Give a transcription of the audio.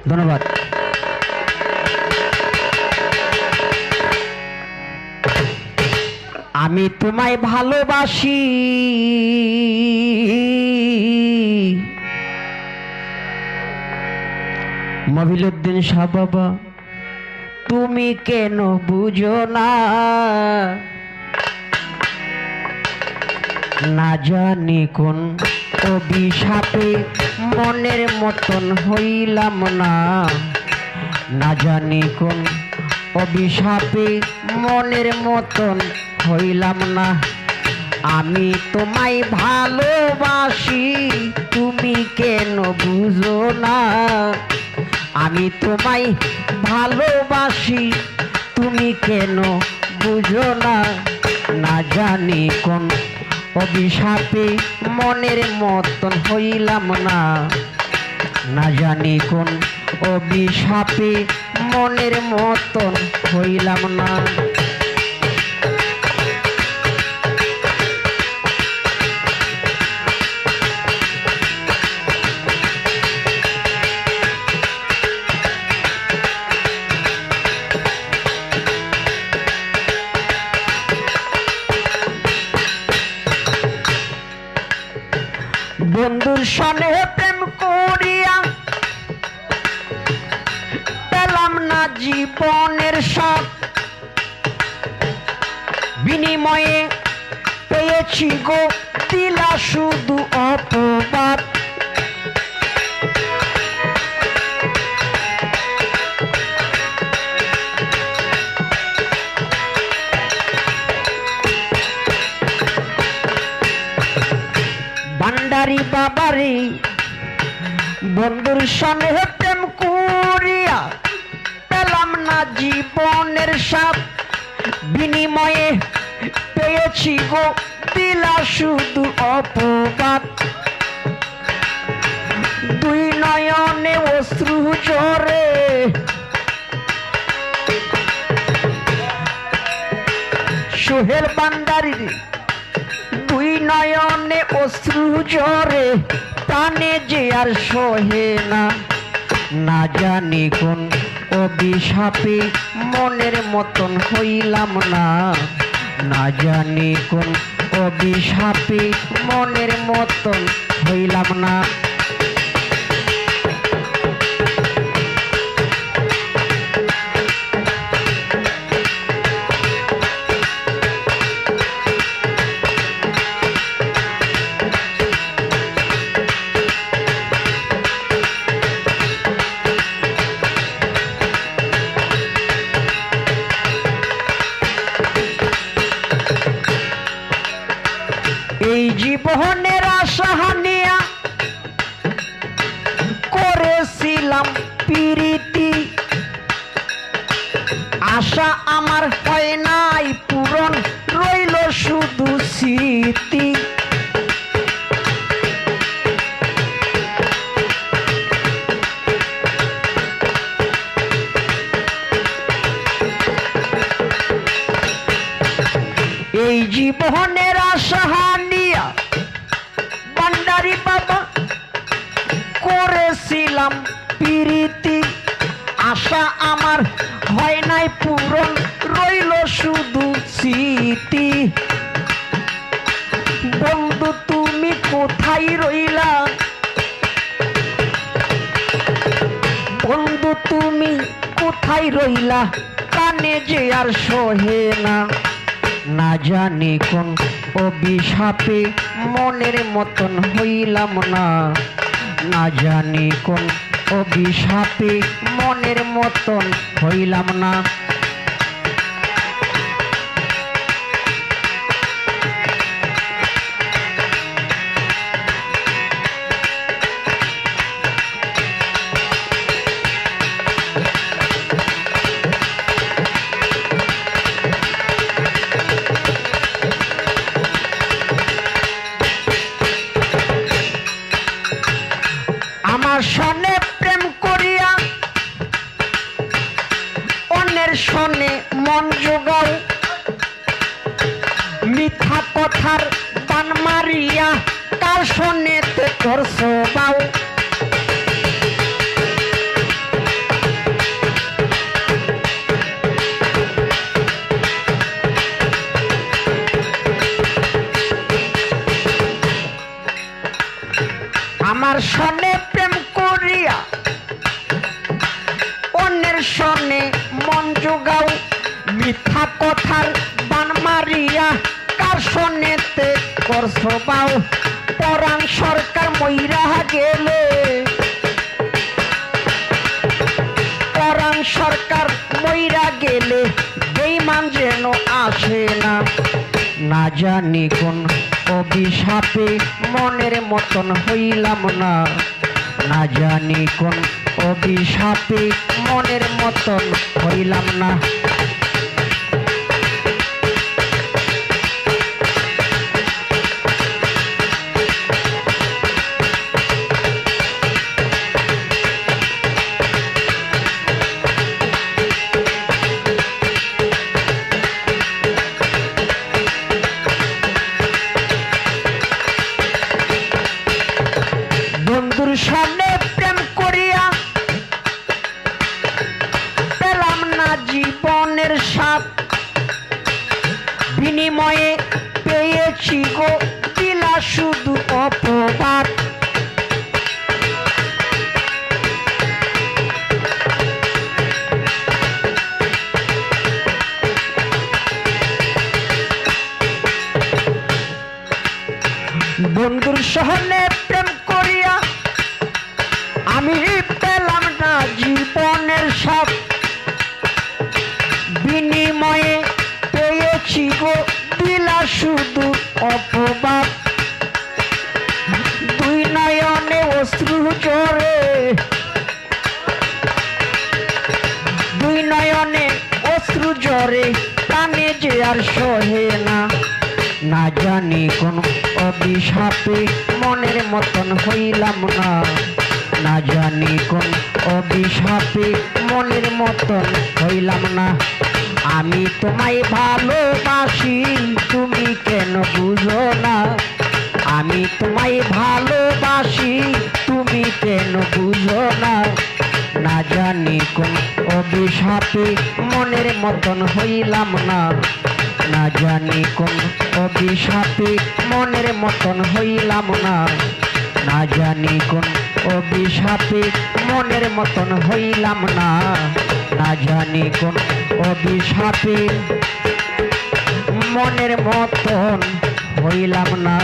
ধন্যবাদ। আমি তোমায় ভালোবাসি, মবিলুদ্দিন শাহ বাবা, তুমি কেন বুঝো না? না জানি কোন অভিশাপে মনের মতন হইলাম না, না জানি কোন অভিশাপে মনের মতন হইলাম না। আমি তোমায় ভালোবাসি, তুমি কেন বুঝো না? আমি তোমায় ভালোবাসি, তুমি কেন বুঝো না? না জানি কোন অভিশাপে মনের মতন হইলাম না, না জানি কোন অভিশাপে মনের মতন হইলাম না। বন্ধুর সনে প্রেম করিয়া পেলাম না জীবনের সব, বিনিময়ে পেয়েছি গো দিলা শুধু অপবাদ। ভান্ডারি বাবারি বন্ধুর সনে প্রেম করিয়া পেলাম না জীবনের স্বাদ, বিনিময়ে পেয়েছি গো দিলা শুধু অপবাদ। দুই নয়নে অশ্রু ঝরে, সোহেল ভান্ডারি দুই নয়নে অশ্রু ঝরে, প্রাণে যে আর সহে না। না জানি কোন অভিশাপে মনের মতন হইলাম না, না জানি কোন অভিশাপে মনের মতন হইলাম না। এই জীবনের আশা নিয়া করেছিলাম প্রীতি, আশা আমার হয় নাই পূরণ, রইল শুধু স্মৃতি। এই জীবনের আশা নিয়া ভান্ডারি বাবা করেছিলাম প্রীতি, আশা আমার হয় নাই পূরণ, রইল শুধু স্মৃতি। বন্ধু তুমি কোথায় রইলা? বন্ধু তুমি কোথায় রইলা? কানে যে আর সহে না। না জানি কোন অভিশাপে মনের মতন হইলাম না, না জানি কোন অভিশাপে মনের মতন হইলাম না। আমার সনে প্রেম করিয়া অন্যের সনে মন জোগাও, মিথ্যা কথার বান মারিয়া কার সনেতে করছো বাউ। আমার সনে প্রেম করিয়া অন্যের সনে মন জোগাও মিথ্যা কথার বান মারিয়া কার সনেতে করছো বাও পরাণ সরকার মইরা গেলে পরাণ সরকার মইরা গেলে বেঈমান যেন আসে না না জানি কোন অভিশাপে মনের মতন হইলাম না না জানি কোন অভিশাপে মনের মতন হইলাম না বন্ধুর সামনে প্রেম করিয়া পেলাম না জীবনের স্বাদ বিনিময়ে পেয়েছি গো দিলা শুধু অপবাদ বন্ধুর সামনে প্রেম করিয়া আমি পেলাম না জীবনের সব বিনিময়ে পেয়েছি গো দিলা শুধু অপবাদ দুই নয়নে অশ্রু জোরে দুই নয়নে অশ্রু জোরে প্রাণে যে আর সহে না না জানি কোন অভিশাপে মনের মতন হইলাম না না জানি কোন অভিশাপে মনের মতন হইলাম না আমি তোমায় ভালোবাসি তুমি কেন বুঝো না আমি তোমায় ভালোবাসি তুমি কেন বুঝো না না জানি কোন অভিশাপে মনের মতন হইলাম না না জানি কোন অভিশাপে মনের মতন হইলাম না না জানি কোন অভিশাপে মনের মতন হইলাম না না জানি কোন অভিশাপে মনের মতন হইলাম না